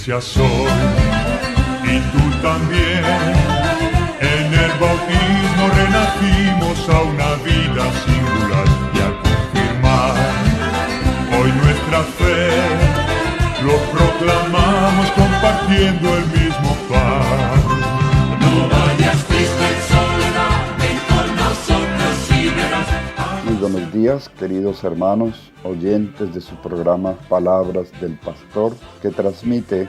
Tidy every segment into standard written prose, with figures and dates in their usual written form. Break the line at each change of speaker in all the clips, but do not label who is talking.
iglesia soy, y tú también. En el bautismo renacimos a una vida singular y a confirmar hoy nuestra fe. Lo proclamamos compartiendo el mismo pan.
No vayas triste en soledad, ven con nosotros y verás.
Muy buenos días, queridos hermanos, oyentes de su programa Palabras del Pastor, que transmite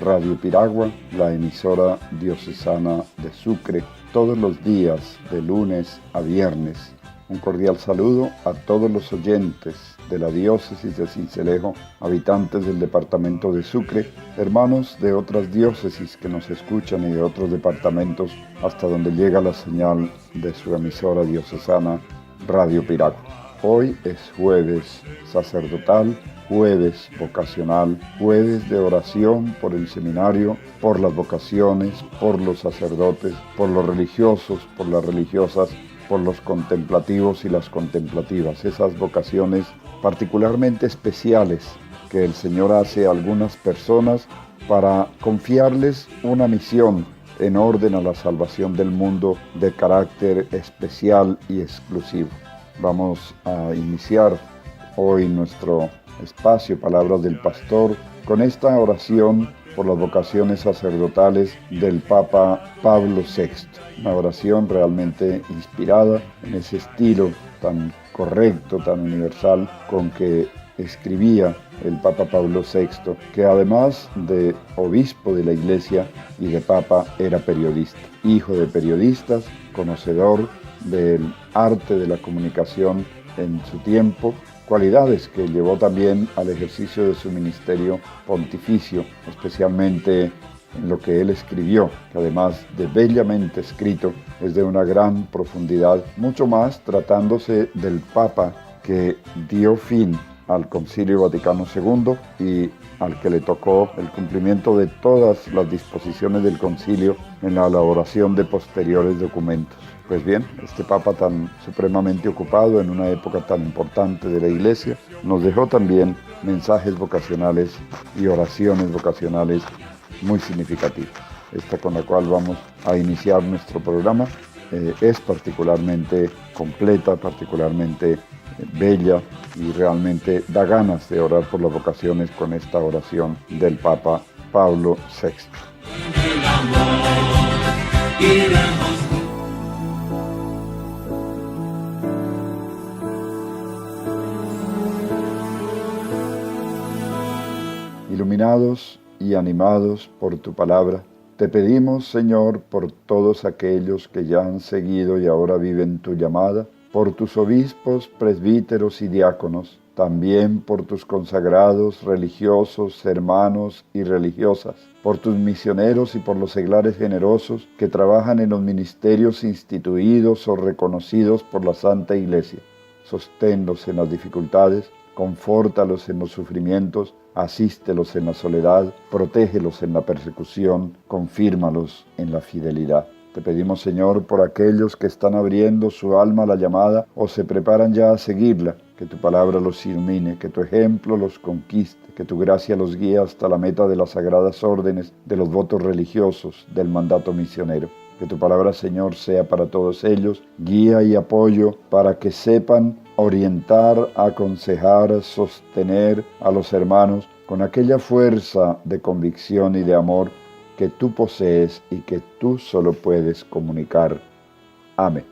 Radio Piragua, la emisora diocesana de Sucre, todos los días de lunes a viernes. Un cordial saludo a todos los oyentes de la diócesis de Sincelejo, habitantes del departamento de Sucre, hermanos de otras diócesis que nos escuchan y de otros departamentos hasta donde llega la señal de su emisora diocesana Radio Piragua. Hoy es jueves sacerdotal, jueves vocacional, jueves de oración por el seminario, por las vocaciones, por los sacerdotes, por los religiosos, por las religiosas, por los contemplativos y las contemplativas, esas vocaciones particularmente especiales que el Señor hace a algunas personas para confiarles una misión en orden a la salvación del mundo de carácter especial y exclusivo. Vamos a iniciar hoy nuestro espacio Palabras del Pastor con esta oración por las vocaciones sacerdotales del Papa Pablo VI. Una oración realmente inspirada en ese estilo tan correcto, tan universal con que escribía el Papa Pablo VI, que además de obispo de la Iglesia y de Papa era periodista, hijo de periodistas, conocedor del arte de la comunicación en su tiempo, cualidades que llevó también al ejercicio de su ministerio pontificio, especialmente en lo que él escribió, que además de bellamente escrito, es de una gran profundidad, mucho más tratándose del Papa que dio fin al Concilio Vaticano II y al que le tocó el cumplimiento de todas las disposiciones del concilio en la elaboración de posteriores documentos. Pues bien, este Papa tan supremamente ocupado en una época tan importante de la Iglesia, nos dejó también mensajes vocacionales y oraciones vocacionales muy significativas. Esta con la cual vamos a iniciar nuestro programa es particularmente completa, particularmente bella y realmente da ganas de orar por las vocaciones con esta oración del Papa Pablo VI.
El amor, iremos.
Iluminados y animados por tu palabra, te pedimos, Señor, por todos aquellos que ya han seguido y ahora viven tu llamada, por tus obispos, presbíteros y diáconos, también por tus consagrados, religiosos, hermanos y religiosas, por tus misioneros y por los seglares generosos que trabajan en los ministerios instituidos o reconocidos por la Santa Iglesia. Sosténlos en las dificultades, confórtalos en los sufrimientos, asístelos en la soledad, protégelos en la persecución, confírmalos en la fidelidad. Te pedimos, Señor, por aquellos que están abriendo su alma a la llamada o se preparan ya a seguirla, que tu palabra los ilumine, que tu ejemplo los conquiste, que tu gracia los guíe hasta la meta de las sagradas órdenes, de los votos religiosos, del mandato misionero. Que tu palabra, Señor, sea para todos ellos guía y apoyo para que sepan orientar, aconsejar, sostener a los hermanos con aquella fuerza de convicción y de amor que tú posees y que tú solo puedes comunicar. Amén.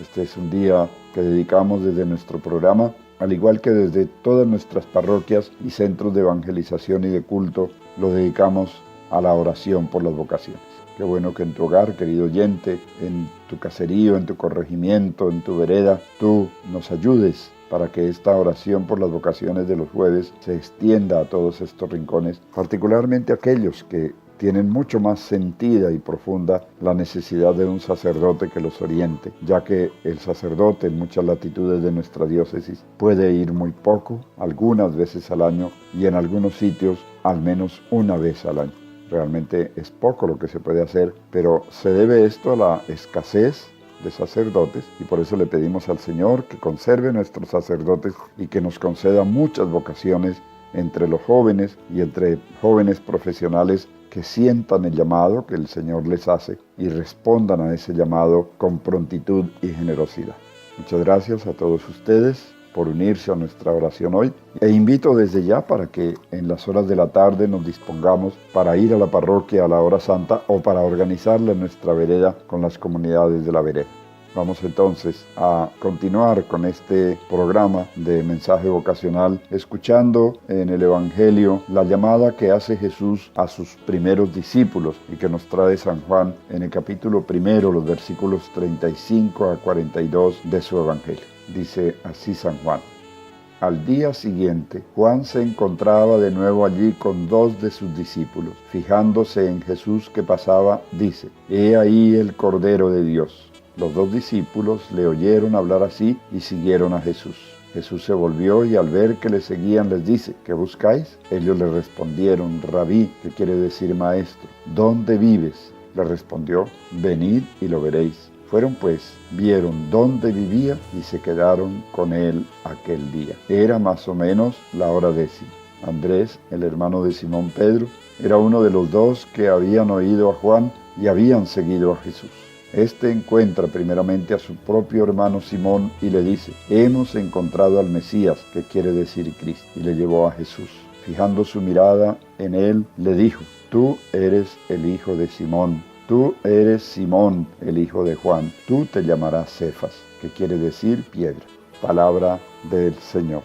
Este es un día que dedicamos desde nuestro programa, al igual que desde todas nuestras parroquias y centros de evangelización y de culto, lo dedicamos a la oración por las vocaciones. Qué bueno que en tu hogar, querido oyente, en tu caserío, en tu corregimiento, en tu vereda, tú nos ayudes para que esta oración por las vocaciones de los jueves se extienda a todos estos rincones, particularmente aquellos que tienen mucho más sentida y profunda la necesidad de un sacerdote que los oriente, ya que el sacerdote en muchas latitudes de nuestra diócesis puede ir muy poco, algunas veces al año, y en algunos sitios al menos una vez al año. Realmente es poco lo que se puede hacer, pero se debe esto a la escasez de sacerdotes, y por eso le pedimos al Señor que conserve nuestros sacerdotes y que nos conceda muchas vocaciones entre los jóvenes y entre jóvenes profesionales que sientan el llamado que el Señor les hace y respondan a ese llamado con prontitud y generosidad. Muchas gracias a todos ustedes por unirse a nuestra oración hoy, e invito desde ya para que en las horas de la tarde nos dispongamos para ir a la parroquia a la hora santa o para organizarla en nuestra vereda con las comunidades de la vereda. Vamos entonces a continuar con este programa de mensaje vocacional, escuchando en el Evangelio la llamada que hace Jesús a sus primeros discípulos y que nos trae San Juan en el capítulo 1, los versículos 35 a 42 de su Evangelio. Dice así San Juan: Al día siguiente, Juan se encontraba de nuevo allí con 2 de sus discípulos. Fijándose en Jesús que pasaba, dice: He ahí el Cordero de Dios. Los 2 discípulos le oyeron hablar así y siguieron a Jesús. Jesús se volvió y al ver que le seguían les dice: ¿Qué buscáis? Ellos le respondieron: Rabí, que quiere decir maestro. ¿Dónde vives? Le respondió: Venid y lo veréis. Fueron pues, vieron dónde vivía y se quedaron con él aquel día. Era más o menos la hora 10. Andrés, el hermano de Simón Pedro, era uno de los 2 que habían oído a Juan y habían seguido a Jesús. Este encuentra primeramente a su propio hermano Simón y le dice: Hemos encontrado al Mesías, que quiere decir Cristo, y le llevó a Jesús. Fijando su mirada en él, le dijo: Tú eres el hijo de Simón, tú eres Simón, el hijo de Juan, tú te llamarás Cefas, que quiere decir piedra. Palabra del Señor.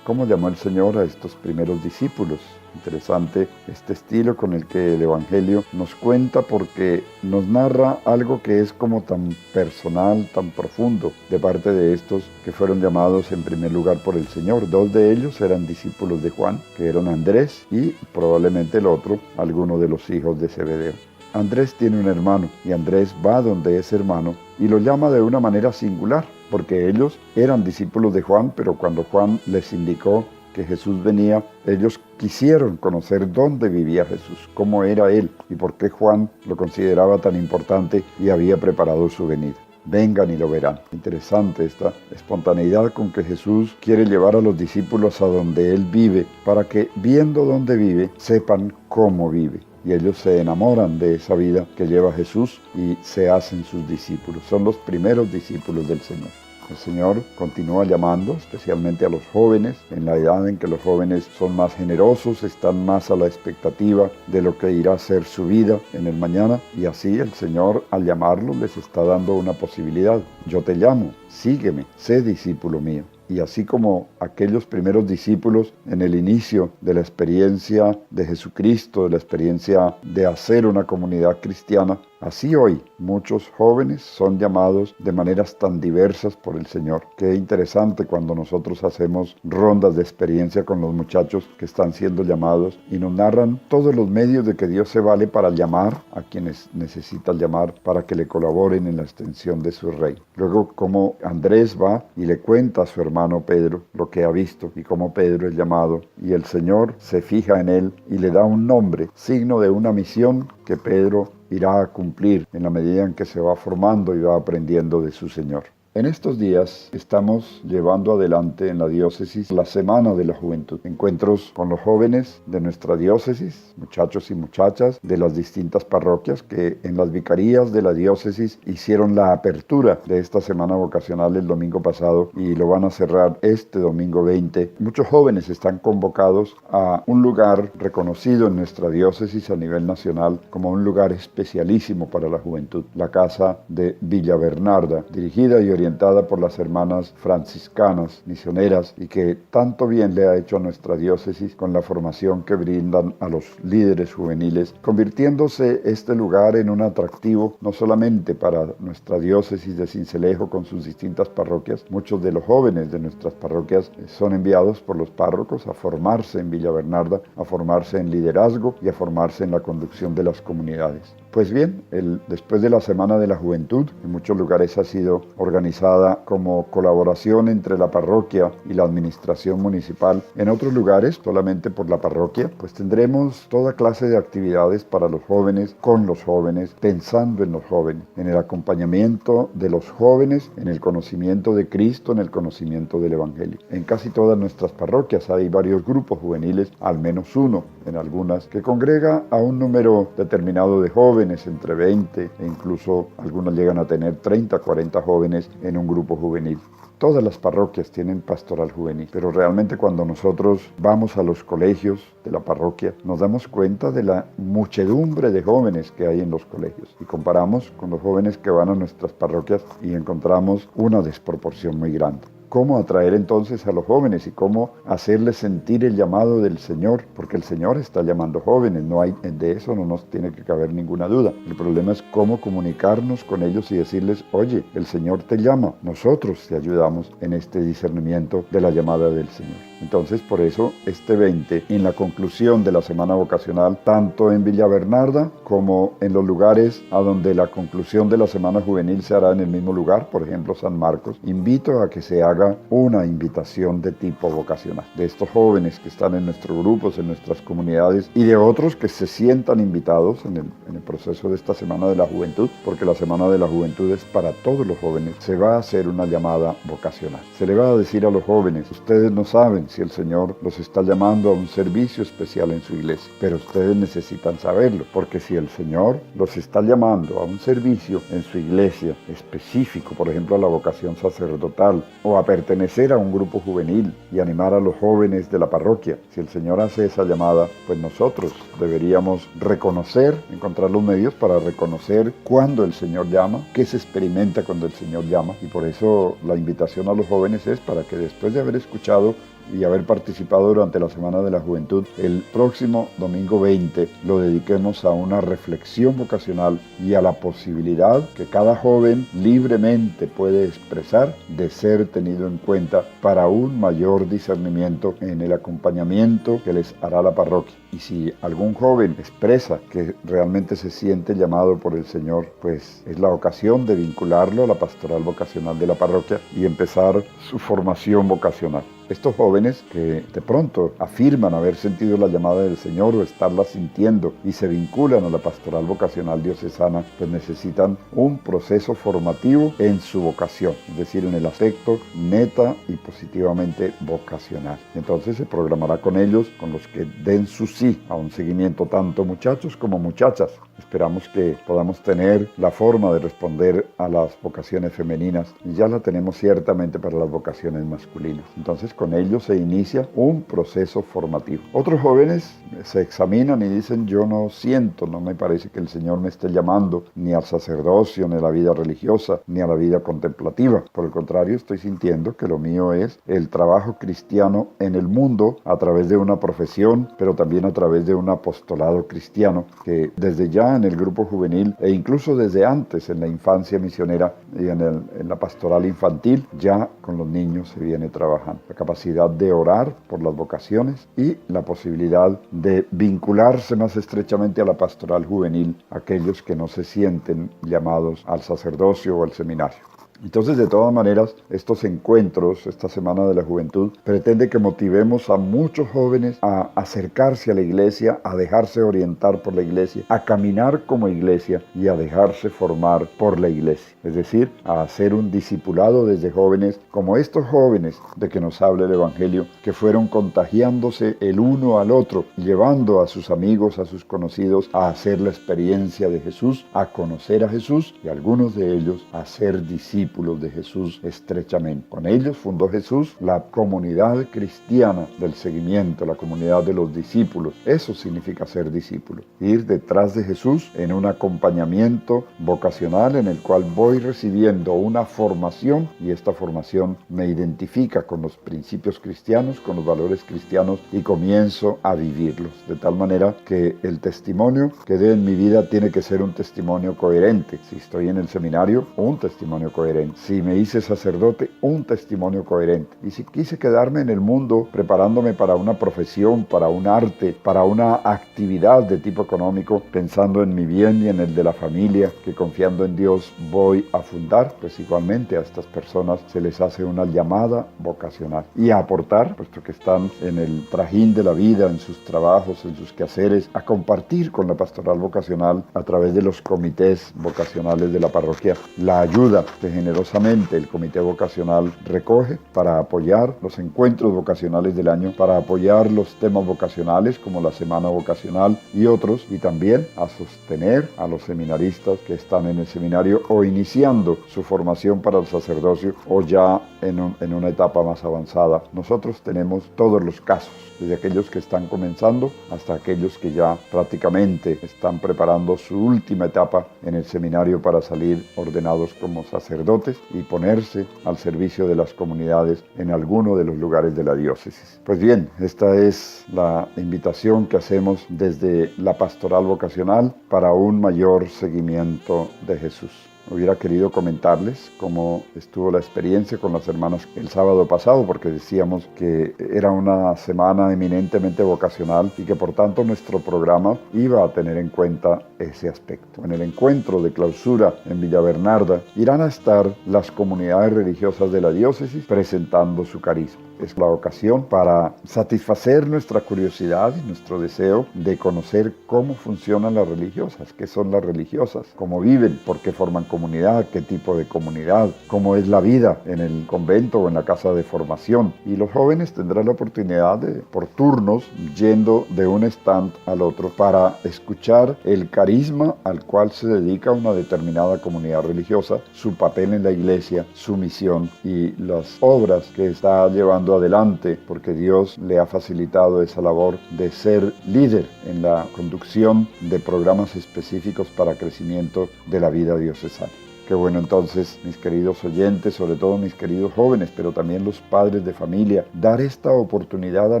¿Cómo llamó el Señor a estos primeros discípulos? Interesante este estilo con el que el Evangelio nos cuenta, porque nos narra algo que es como tan personal, tan profundo de parte de estos que fueron llamados en primer lugar por el Señor. 2 de ellos eran discípulos de Juan, que eran Andrés y probablemente el otro, alguno de los hijos de Zebedeo. Andrés tiene un hermano y Andrés va donde ese hermano y lo llama de una manera singular, porque ellos eran discípulos de Juan, pero cuando Juan les indicó que Jesús venía, ellos quisieron conocer dónde vivía Jesús, cómo era Él y por qué Juan lo consideraba tan importante y había preparado su venida. Vengan y lo verán. Interesante esta espontaneidad con que Jesús quiere llevar a los discípulos a donde Él vive, para que viendo dónde vive, sepan cómo vive. Y ellos se enamoran de esa vida que lleva Jesús y se hacen sus discípulos. Son los primeros discípulos del Señor. El Señor continúa llamando especialmente a los jóvenes, en la edad en que los jóvenes son más generosos, están más a la expectativa de lo que irá a ser su vida en el mañana, y así el Señor al llamarlos les está dando una posibilidad. Yo te llamo, sígueme, sé discípulo mío. Y así como aquellos primeros discípulos en el inicio de la experiencia de Jesucristo, de la experiencia de hacer una comunidad cristiana, así hoy muchos jóvenes son llamados de maneras tan diversas por el Señor. Qué interesante cuando nosotros hacemos rondas de experiencia con los muchachos que están siendo llamados y nos narran todos los medios de que Dios se vale para llamar a quienes necesitan llamar para que le colaboren en la extensión de su reino. Luego, como Andrés va y le cuenta a su hermano Pedro lo que ha visto y cómo Pedro es llamado, y el Señor se fija en él y le da un nombre, signo de una misión que Pedro irá a cumplir en la medida en que se va formando y va aprendiendo de su Señor. En estos días estamos llevando adelante en la diócesis la Semana de la Juventud. Encuentros con los jóvenes de nuestra diócesis, muchachos y muchachas de las distintas parroquias que en las vicarías de la diócesis hicieron la apertura de esta semana vocacional el domingo pasado y lo van a cerrar este domingo 20. Muchos jóvenes están convocados a un lugar reconocido en nuestra diócesis a nivel nacional como un lugar especialísimo para la juventud, la Casa de Villa Bernarda, dirigida y orientada por las hermanas franciscanas, misioneras, y que tanto bien le ha hecho a nuestra diócesis con la formación que brindan a los líderes juveniles, convirtiéndose este lugar en un atractivo no solamente para nuestra diócesis de Sincelejo con sus distintas parroquias. Muchos de los jóvenes de nuestras parroquias son enviados por los párrocos a formarse en Villa Bernarda, a formarse en liderazgo y a formarse en la conducción de las comunidades. Pues bien, después de la Semana de la Juventud, en muchos lugares ha sido organizada organizada como colaboración entre la parroquia y la administración municipal. En otros lugares, solamente por la parroquia, pues tendremos toda clase de actividades para los jóvenes, con los jóvenes, pensando en los jóvenes, en el acompañamiento de los jóvenes, en el conocimiento de Cristo, en el conocimiento del Evangelio. En casi todas nuestras parroquias hay varios grupos juveniles, al menos uno en algunas, que congrega a un número determinado de jóvenes, entre 20 e incluso algunas llegan a tener 30, 40 jóvenes en un grupo juvenil. Todas las parroquias tienen pastoral juvenil, pero realmente cuando nosotros vamos a los colegios de la parroquia, nos damos cuenta de la muchedumbre de jóvenes que hay en los colegios y comparamos con los jóvenes que van a nuestras parroquias y encontramos una desproporción muy grande. ¿Cómo atraer entonces a los jóvenes y cómo hacerles sentir el llamado del Señor? Porque el Señor está llamando jóvenes, de eso no nos tiene que caber ninguna duda. El problema es cómo comunicarnos con ellos y decirles, oye, el Señor te llama, nosotros te ayudamos en este discernimiento de la llamada del Señor. Entonces, por eso, este 20, en la conclusión de la semana vocacional, tanto en Villa Bernarda como en los lugares a donde la conclusión de la semana juvenil se hará en el mismo lugar, por ejemplo, San Marcos, invito a que se haga una invitación de tipo vocacional, de estos jóvenes que están en nuestros grupos, en nuestras comunidades, y de otros que se sientan invitados en el proceso de esta Semana de la Juventud, porque la Semana de la Juventud es para todos los jóvenes. Se va a hacer una llamada vocacional. Se le va a decir a los jóvenes, ustedes no saben si el Señor los está llamando a un servicio especial en su iglesia, pero ustedes necesitan saberlo, porque si el Señor los está llamando a un servicio en su iglesia específico, por ejemplo a la vocación sacerdotal, o a pertenecer a un grupo juvenil y animar a los jóvenes de la parroquia, si el Señor hace esa llamada, pues nosotros deberíamos reconocer, encontrar los medios para reconocer cuándo el Señor llama, qué se experimenta cuando el Señor llama, y por eso la invitación a los jóvenes es para que después de haber escuchado y haber participado durante la Semana de la Juventud, el próximo domingo 20 lo dediquemos a una reflexión vocacional y a la posibilidad que cada joven libremente puede expresar de ser tenido en cuenta para un mayor discernimiento en el acompañamiento que les hará la parroquia. Y si algún joven expresa que realmente se siente llamado por el Señor, pues es la ocasión de vincularlo a la pastoral vocacional de la parroquia y empezar su formación vocacional. Estos jóvenes que de pronto afirman haber sentido la llamada del Señor o estarla sintiendo y se vinculan a la pastoral vocacional diocesana, pues necesitan un proceso formativo en su vocación, es decir, en el aspecto neta y positivamente vocacional. Entonces se programará con ellos, con los que den su sí a un seguimiento tanto muchachos como muchachas. Esperamos que podamos tener la forma de responder a las vocaciones femeninas y ya la tenemos ciertamente para las vocaciones masculinas. Entonces con ellos se inicia un proceso formativo. Otros jóvenes se examinan y dicen, yo no siento, no me parece que el Señor me esté llamando ni al sacerdocio, ni a la vida religiosa, ni a la vida contemplativa. Por el contrario, estoy sintiendo que lo mío es el trabajo cristiano en el mundo a través de una profesión, pero también a través de un apostolado cristiano que desde ya en el grupo juvenil e incluso desde antes en la infancia misionera y en la pastoral infantil, ya con los niños se viene trabajando. La capacidad de orar por las vocaciones y la posibilidad de vincularse más estrechamente a la pastoral juvenil, aquellos que no se sienten llamados al sacerdocio o al seminario. Entonces, de todas maneras, estos encuentros, esta Semana de la Juventud, pretende que motivemos a muchos jóvenes a acercarse a la iglesia, a dejarse orientar por la iglesia, a caminar como iglesia y a dejarse formar por la iglesia. Es decir, a hacer un discipulado desde jóvenes, como estos jóvenes de que nos habla el Evangelio, que fueron contagiándose el uno al otro, llevando a sus amigos, a sus conocidos, a hacer la experiencia de Jesús, a conocer a Jesús y algunos de ellos a ser discípulos de Jesús estrechamente. Con ellos fundó Jesús la comunidad cristiana del seguimiento, la comunidad de los discípulos. Eso significa ser discípulo. Ir detrás de Jesús en un acompañamiento vocacional en el cual voy recibiendo una formación y esta formación me identifica con los principios cristianos, con los valores cristianos y comienzo a vivirlos. De tal manera que el testimonio que dé en mi vida tiene que ser un testimonio coherente. Si estoy en el seminario, un testimonio coherente. coherente. Si me hice sacerdote, un testimonio coherente. Y si quise quedarme en el mundo preparándome para una profesión, para un arte, para una actividad de tipo económico, pensando en mi bien y en el de la familia, que confiando en Dios voy a fundar, pues igualmente a estas personas se les hace una llamada vocacional. Y a aportar, puesto que están en el trajín de la vida, en sus trabajos, en sus quehaceres, a compartir con la pastoral vocacional a través de los comités vocacionales de la parroquia la ayuda que generosamente el comité vocacional recoge para apoyar los encuentros vocacionales del año, para apoyar los temas vocacionales como la semana vocacional y otros, y también a sostener a los seminaristas que están en el seminario o iniciando su formación para el sacerdocio o ya en una etapa más avanzada. Nosotros tenemos todos los casos, desde aquellos que están comenzando hasta aquellos que ya prácticamente están preparando su última etapa en el seminario para salir ordenados como sacerdotes y ponerse al servicio de las comunidades en alguno de los lugares de la diócesis. Pues bien, esta es la invitación que hacemos desde la pastoral vocacional para un mayor seguimiento de Jesús. Hubiera querido comentarles cómo estuvo la experiencia con las hermanas el sábado pasado, porque decíamos que era una semana eminentemente vocacional y que por tanto nuestro programa iba a tener en cuenta ese aspecto. En el encuentro de clausura en Villavernarda irán a estar las comunidades religiosas de la diócesis presentando su carisma. Es la ocasión para satisfacer nuestra curiosidad y nuestro deseo de conocer cómo funcionan las religiosas, qué son las religiosas, cómo viven, por qué forman comunidad, qué tipo de comunidad, cómo es la vida en el convento o en la casa de formación. Y los jóvenes tendrán la oportunidad de, por turnos, yendo de un stand al otro para escuchar el carisma al cual se dedica una determinada comunidad religiosa, su papel en la iglesia, su misión y las obras que está llevando adelante, porque Dios le ha facilitado esa labor de ser líder en la conducción de programas específicos para crecimiento de la vida diocesana. Qué bueno entonces, mis queridos oyentes, sobre todo mis queridos jóvenes, pero también los padres de familia, dar esta oportunidad a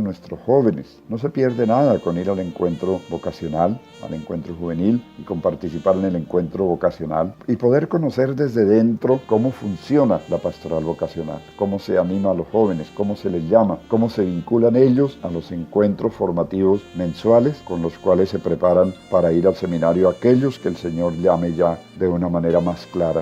nuestros jóvenes. No se pierde nada con ir al encuentro vocacional, al encuentro juvenil y con participar en el encuentro vocacional y poder conocer desde dentro cómo funciona la pastoral vocacional, cómo se anima a los jóvenes, cómo se les llama, cómo se vinculan ellos a los encuentros formativos mensuales con los cuales se preparan para ir al seminario aquellos que el Señor llame ya de una manera más clara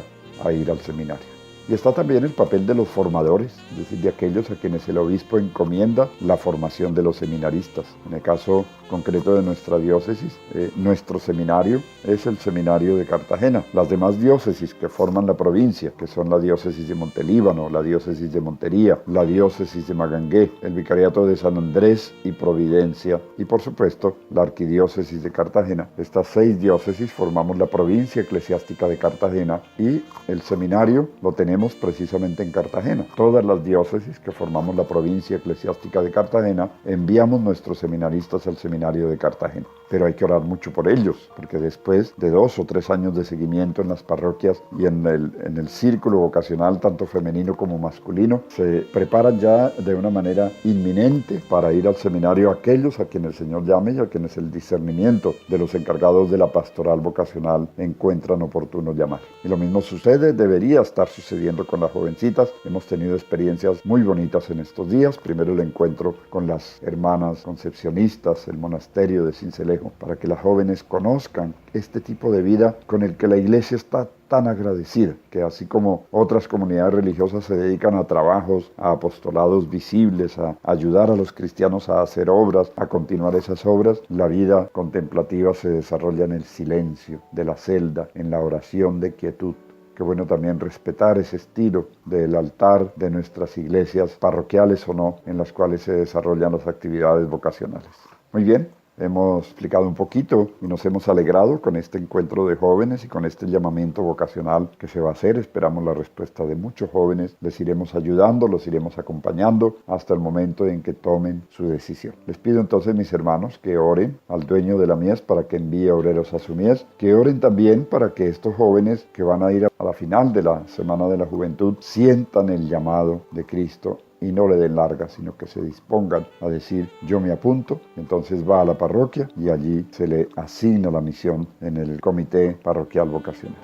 a ir al seminario. Y está también el papel de los formadores, es decir, de aquellos a quienes el obispo encomienda la formación de los seminaristas. En el caso concreto de nuestra diócesis, nuestro seminario es el seminario de Cartagena. Las demás diócesis que forman la provincia, que son la diócesis de Montelíbano, la diócesis de Montería, la diócesis de Magangué, el vicariato de San Andrés y Providencia y por supuesto la arquidiócesis de Cartagena. Estas 6 diócesis formamos la provincia eclesiástica de Cartagena y el seminario lo tenemos precisamente en Cartagena. Todas las diócesis que formamos la provincia eclesiástica de Cartagena enviamos nuestros seminaristas al seminario de Cartagena. Pero hay que orar mucho por ellos, porque después de 2 o 3 años de seguimiento en las parroquias y en el círculo vocacional, tanto femenino como masculino, se preparan ya de una manera inminente para ir al seminario aquellos a quienes el Señor llame y a quienes el discernimiento de los encargados de la pastoral vocacional encuentran oportuno llamar. Y lo mismo sucede, debería estar sucediendo con las jovencitas. Hemos tenido experiencias muy bonitas en estos días. Primero el encuentro con las hermanas concepcionistas, el monasterio de Sincelejo, para que las jóvenes conozcan este tipo de vida con el que la iglesia está tan agradecida, que así como otras comunidades religiosas se dedican a trabajos, a apostolados visibles, a ayudar a los cristianos a hacer obras, a continuar esas obras, la vida contemplativa se desarrolla en el silencio de la celda, en la oración de quietud. Qué bueno también respetar ese estilo del altar de nuestras iglesias, parroquiales o no, en las cuales se desarrollan las actividades vocacionales. Muy bien, hemos explicado un poquito y nos hemos alegrado con este encuentro de jóvenes y con este llamamiento vocacional que se va a hacer. Esperamos la respuesta de muchos jóvenes. Les iremos ayudando, los iremos acompañando hasta el momento en que tomen su decisión. Les pido entonces, mis hermanos, que oren al dueño de la mies para que envíe obreros a su mies, que oren también para que estos jóvenes que van a ir a la final de la Semana de la Juventud sientan el llamado de Cristo y no le den larga, sino que se dispongan a decir, yo me apunto. Entonces va a la parroquia y allí se le asigna la misión en el comité parroquial vocacional.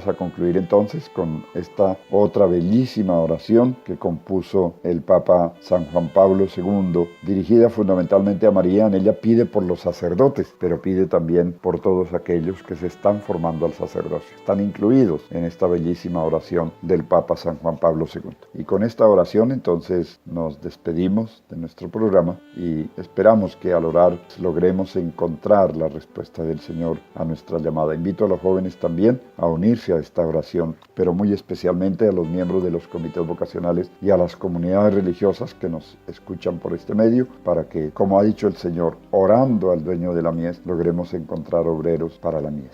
vamos a concluir entonces con esta otra bellísima oración que compuso el Papa San Juan Pablo II, dirigida fundamentalmente a María. En ella pide por los sacerdotes, pero pide también por todos aquellos que se están formando al sacerdocio. Están incluidos en esta bellísima oración del Papa San Juan Pablo II. Y con esta oración entonces nos despedimos de nuestro programa y esperamos que al orar logremos encontrar la respuesta del Señor a nuestra llamada. Invito a los jóvenes también a unirse a esta oración, pero muy especialmente a los miembros de los comités vocacionales y a las comunidades religiosas que nos escuchan por este medio, para que, como ha dicho el Señor, orando al dueño de la mies, logremos encontrar obreros para la mies.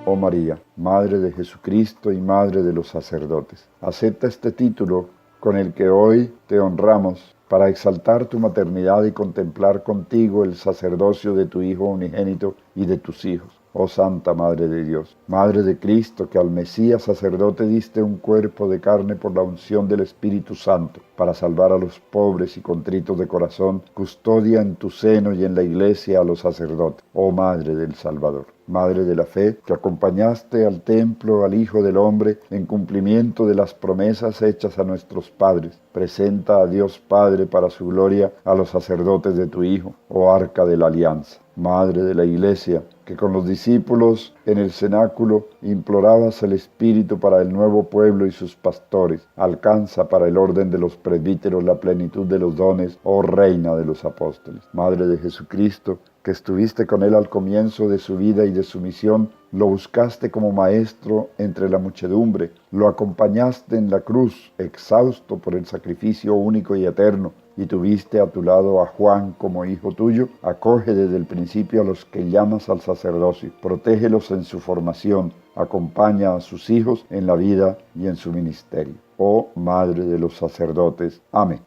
Oh María, Madre de Jesucristo y Madre de los sacerdotes, acepta este título con el que hoy te honramos para exaltar tu maternidad y contemplar contigo el sacerdocio de tu Hijo unigénito y de tus hijos. Oh Santa Madre de Dios, Madre de Cristo, que al Mesías sacerdote diste un cuerpo de carne por la unción del Espíritu Santo, para salvar a los pobres y contritos de corazón, custodia en tu seno y en la Iglesia a los sacerdotes. Oh Madre del Salvador, Madre de la fe, que acompañaste al templo al Hijo del Hombre en cumplimiento de las promesas hechas a nuestros padres, presenta a Dios Padre para su gloria a los sacerdotes de tu Hijo, oh Arca de la Alianza. Madre de la Iglesia, que con los discípulos en el cenáculo implorabas el Espíritu para el nuevo pueblo y sus pastores, alcanza para el orden de los presbíteros la plenitud de los dones, oh Reina de los apóstoles. Madre de Jesucristo, que estuviste con él al comienzo de su vida y de su misión, lo buscaste como maestro entre la muchedumbre, lo acompañaste en la cruz, exhausto por el sacrificio único y eterno, y tuviste a tu lado a Juan como hijo tuyo. Acoge desde el principio a los que llamas al sacerdocio, protégelos en su formación, acompaña a sus hijos en la vida y en su ministerio. Oh Madre de los sacerdotes. Amén.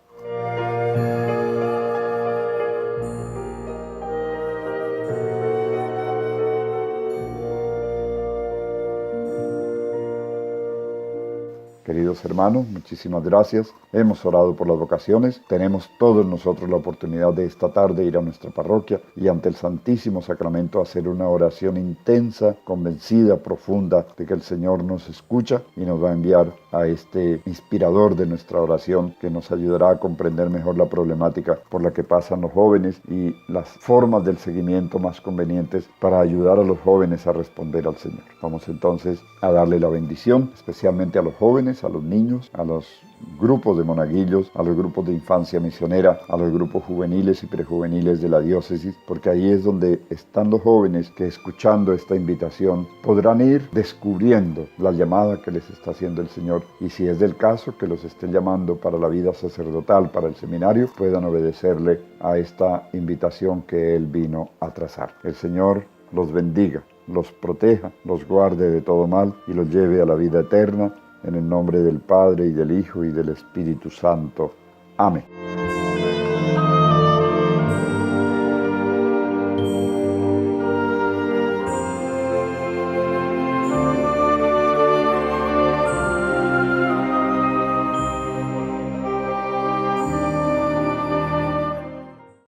Queridos hermanos, muchísimas gracias. Hemos orado por las vocaciones. Tenemos todos nosotros la oportunidad de esta tarde ir a nuestra parroquia y ante el Santísimo Sacramento hacer una oración intensa, convencida, profunda de que el Señor nos escucha y nos va a enviar a este inspirador de nuestra oración que nos ayudará a comprender mejor la problemática por la que pasan los jóvenes y las formas del seguimiento más convenientes para ayudar a los jóvenes a responder al Señor. Vamos entonces a darle la bendición, especialmente a los jóvenes, a los niños, a los grupos de monaguillos, a los grupos de infancia misionera, a los grupos juveniles y prejuveniles de la diócesis, porque ahí es donde están los jóvenes que, escuchando esta invitación, podrán ir descubriendo la llamada que les está haciendo el Señor, y si es del caso que los esté llamando para la vida sacerdotal, para el seminario, puedan obedecerle a esta invitación que Él vino a trazar. El Señor los bendiga, los proteja, los guarde de todo mal y los lleve a la vida eterna, en el nombre del Padre, y del Hijo, y del Espíritu Santo. Amén.